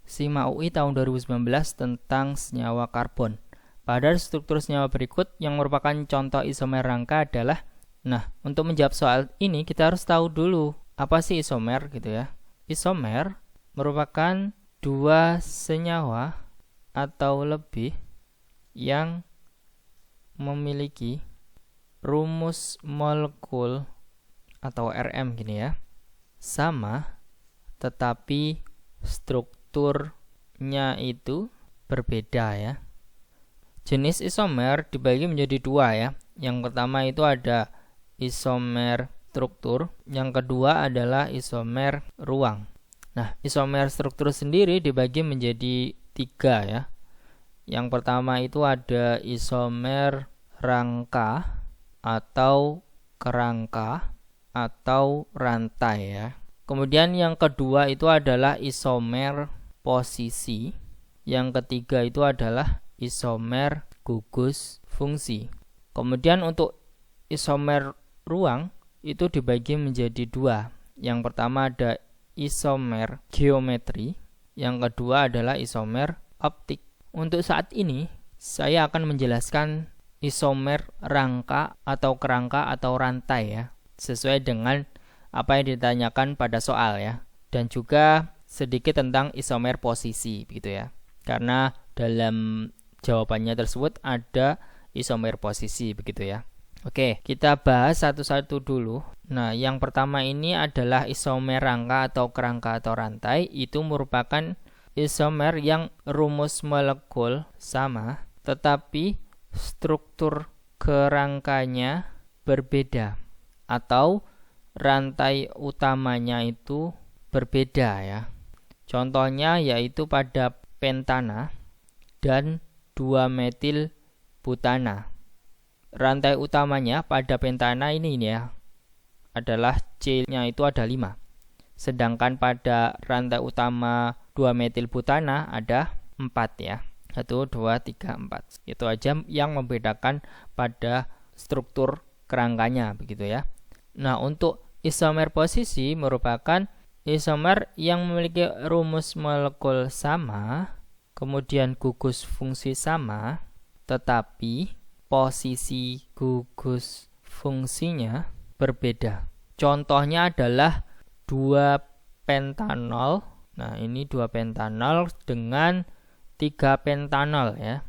SIMA UI tahun 2019 tentang senyawa karbon. Pada struktur senyawa berikut yang merupakan contoh isomer rangka adalah, untuk menjawab soal ini kita harus tahu dulu apa sih isomer gitu ya. Isomer merupakan dua senyawa atau lebih yang memiliki rumus molekul atau RM gini ya, sama tetapi strukturnya itu berbeda ya. Jenis isomer dibagi menjadi dua ya. Yang pertama itu ada isomer struktur, yang kedua adalah isomer ruang. Isomer struktur sendiri dibagi menjadi tiga ya. Yang pertama itu ada isomer rangka atau kerangka atau rantai ya. Kemudian yang kedua itu adalah isomer posisi. Yang ketiga itu adalah isomer gugus fungsi. Kemudian untuk isomer ruang itu dibagi menjadi dua. Yang pertama ada isomer geometri, yang kedua adalah isomer optik. Untuk saat ini saya akan menjelaskan isomer rangka atau kerangka atau rantai ya, sesuai dengan apa yang ditanyakan pada soal ya. Dan juga sedikit tentang isomer posisi begitu ya. Karena dalam jawabannya tersebut ada isomer posisi begitu ya. Oke, kita bahas satu-satu dulu. Yang pertama ini adalah isomer rangka atau kerangka atau rantai. Itu merupakan isomer yang rumus molekul sama, tetapi struktur kerangkanya berbeda, atau rantai utamanya itu berbeda ya. Contohnya yaitu pada pentana dan 2-metil butana. Rantai utamanya pada pentana ini ya adalah C-nya itu ada 5. Sedangkan pada rantai utama 2-metil butana ada 4 ya. 1, 2, 3, 4. Itu aja yang membedakan pada struktur kerangkanya begitu ya. Untuk isomer posisi merupakan isomer yang memiliki rumus molekul sama, kemudian gugus fungsi sama, tetapi posisi gugus fungsinya berbeda. Contohnya adalah 2 pentanol. Ini 2 pentanol dengan 3 pentanol ya.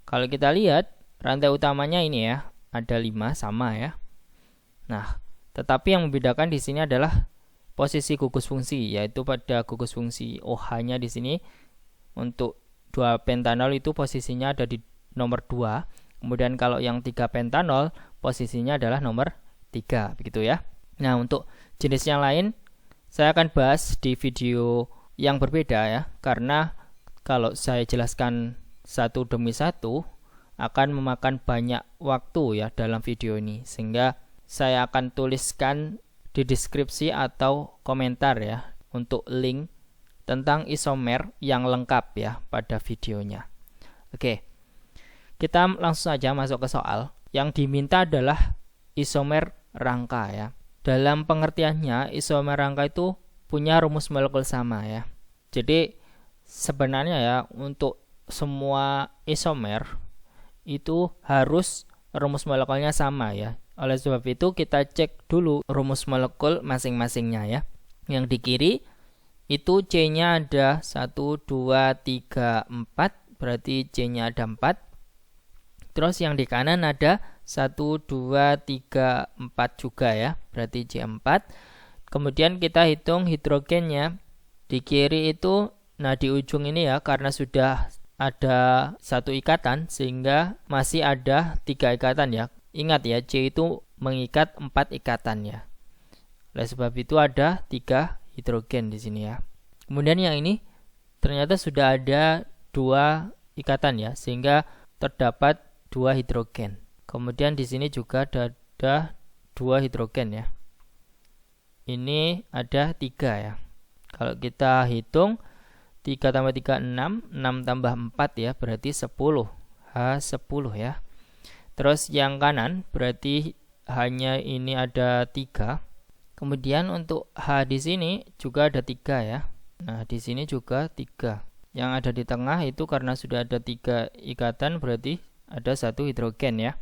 Kalau kita lihat rantai utamanya ini ya, ada 5 sama ya. Tetapi yang membedakan di sini adalah posisi gugus fungsi, yaitu pada gugus fungsi OH-nya di sini untuk 2 pentanol itu posisinya ada di nomor 2. Kemudian kalau yang 3 pentanol posisinya adalah nomor 3 begitu ya. Untuk jenis yang lain saya akan bahas di video yang berbeda ya, karena kalau saya jelaskan satu demi satu akan memakan banyak waktu ya dalam video ini, sehingga saya akan tuliskan di deskripsi atau komentar ya untuk link tentang isomer yang lengkap ya pada videonya. Oke, kita langsung saja masuk ke soal. Yang diminta adalah isomer rangka ya. Dalam pengertiannya, isomer rangka itu punya rumus molekul sama ya. Jadi sebenarnya ya untuk semua isomer itu harus rumus molekulnya sama ya. Oleh sebab itu kita cek dulu rumus molekul masing-masingnya ya. Yang di kiri itu C-nya ada 1, 2, 3, 4, berarti C-nya ada 4. Terus yang di kanan ada 1, 2, 3, 4 juga ya, berarti C4. Kemudian kita hitung hidrogennya. Di kiri itu, di ujung ini ya, karena sudah ada 1 ikatan sehingga masih ada 3 ikatan ya. Ingat ya, C itu mengikat 4 ikatan ya. Oleh sebab itu ada 3 hidrogen di sini ya. Kemudian yang ini ternyata sudah ada 2 ikatan ya, sehingga terdapat 2 hidrogen. Kemudian di sini juga ada 2 hidrogen ya. Ini ada 3 ya. Kalau kita hitung 3 tambah 3 6, 6 tambah 4 ya, berarti 10. H10 ya. Terus yang kanan berarti hanya ini ada 3. Kemudian untuk H di sini juga ada 3 ya. Nah, di sini juga 3. Yang ada di tengah itu karena sudah ada 3 ikatan berarti ada 1 hidrogen ya.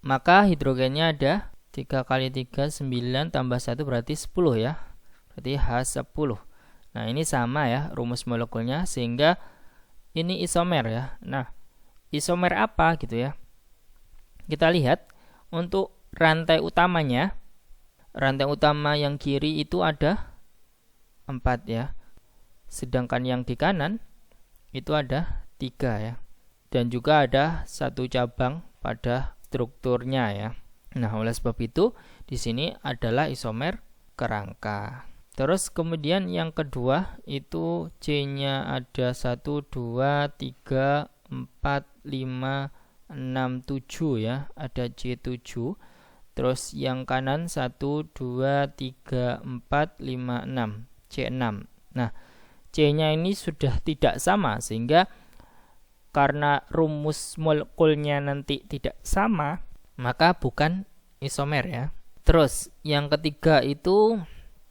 Maka hidrogennya ada 3 kali 3 9 tambah 1 berarti 10 ya. Berarti H10. Nah, ini sama ya rumus molekulnya sehingga ini isomer ya. Nah, isomer apa gitu ya? Kita lihat untuk rantai utamanya. Rantai utama yang kiri itu ada 4 ya. Sedangkan yang di kanan itu ada 3 ya. Dan juga ada 1 cabang pada strukturnya ya. Nah, oleh sebab itu di sini adalah isomer kerangka. Terus kemudian yang kedua itu C-nya ada 1 2 3 4 5 6 7 ya. Ada C7. Terus yang kanan 1 2 3 4 5 6 C6. Nah, C-nya ini sudah tidak sama sehingga karena rumus molekulnya nanti tidak sama, maka bukan isomer ya. Terus yang ketiga itu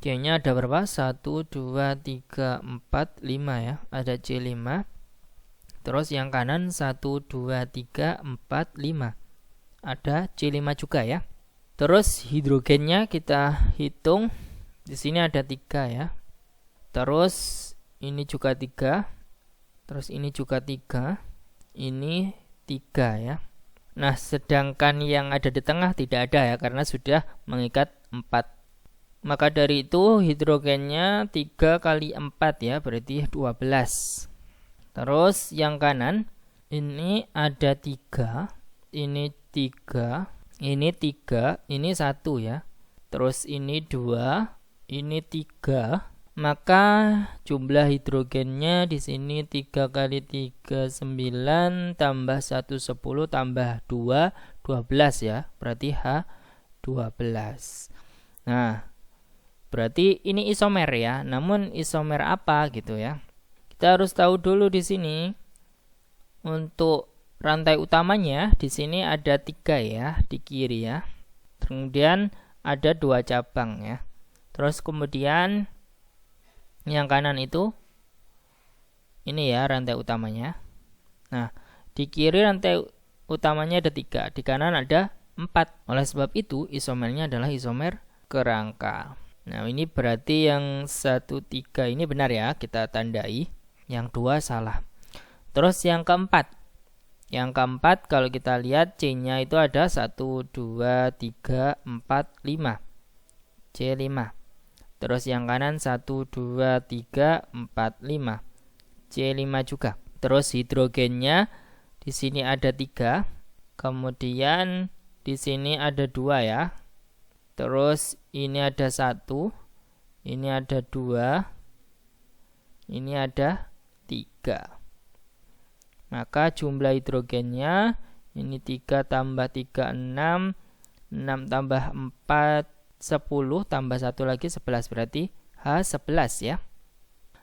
C-nya ada berapa? 1 2 3 4 5 ya. Ada C5. Terus yang kanan 1 2 3 4 5. Ada C5 juga ya. Terus hidrogennya kita hitung. Di sini ada 3 ya. Terus ini juga 3. Terus ini juga 3. Ini 3 ya. Nah, sedangkan yang ada di tengah tidak ada ya karena sudah mengikat 4. Maka dari itu hidrogennya 3 kali 4 ya, berarti 12. Terus yang kanan ini ada 3, ini 3, ini 3, ini 1 ya. Terus ini 2, ini 3. Maka jumlah hidrogennya di sini 3 kali 3 9 tambah 1 10 tambah 2 12 ya. Berarti H12. Nah, berarti ini isomer ya. Namun isomer apa gitu ya? Kita harus tahu dulu di sini untuk rantai utamanya di sini ada 3 ya di kiri ya. Kemudian ada 2 cabang ya. Terus kemudian yang kanan itu ini ya rantai utamanya. Nah, di kiri rantai utamanya ada 3, di kanan ada 4. Oleh sebab itu isomernya adalah isomer kerangka. Nah, ini berarti yang 1 3 ini benar ya, kita tandai. Yang 2 salah. Terus yang keempat. Yang keempat kalau kita lihat C-nya itu ada 1 2 3 4 5. C5. Terus yang kanan 1 2 3 4 5. C5 juga. Terus hidrogennya di sini ada 3. Kemudian di sini ada 2 ya. Terus ini ada 1. Ini ada 2. Ini ada 3. Maka jumlah hidrogennya ini 3 tambah 3 6. 6 tambah 4 10 tambah 1 lagi 11 berarti H11 ya.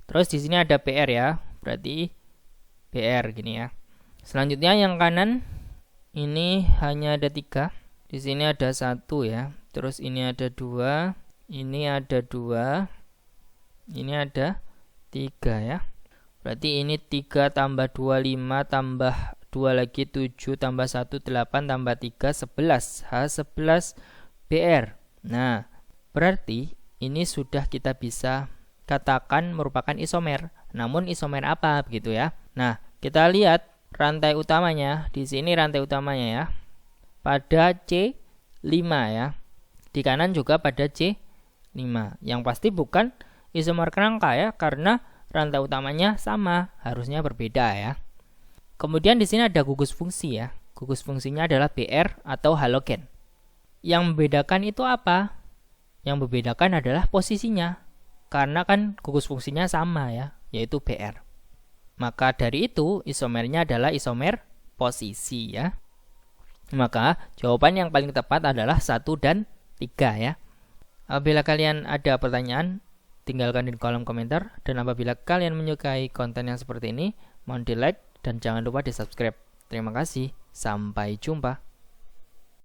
Terus di sini ada PR ya. Berarti PR gini ya. Selanjutnya yang kanan ini hanya ada 3. Di sini ada 1 ya. Terus ini ada 2. Ini ada 2. Ini ada 3 ya. Berarti ini 3 tambah 2 5 tambah 2 lagi 7 tambah 1 8 tambah 3 11. H11 PR. Nah, berarti ini sudah kita bisa katakan merupakan isomer. Namun isomer apa begitu ya? Nah, kita lihat rantai utamanya. Di sini rantai utamanya ya. Pada C5 ya. Di kanan juga pada C5. Yang pasti bukan isomer kerangka ya, karena rantai utamanya sama, harusnya berbeda ya. Kemudian di sini ada gugus fungsi ya. Gugus fungsinya adalah BR atau halogen. Yang membedakan itu apa? Yang membedakan adalah posisinya. Karena kan gugus fungsinya sama ya, yaitu BR. Maka dari itu isomernya adalah isomer posisi ya. Maka jawaban yang paling tepat adalah 1 dan 3 ya. Apabila kalian ada pertanyaan, tinggalkan di kolom komentar. Dan apabila kalian menyukai konten yang seperti ini, mohon di like dan jangan lupa di subscribe. Terima kasih, sampai jumpa.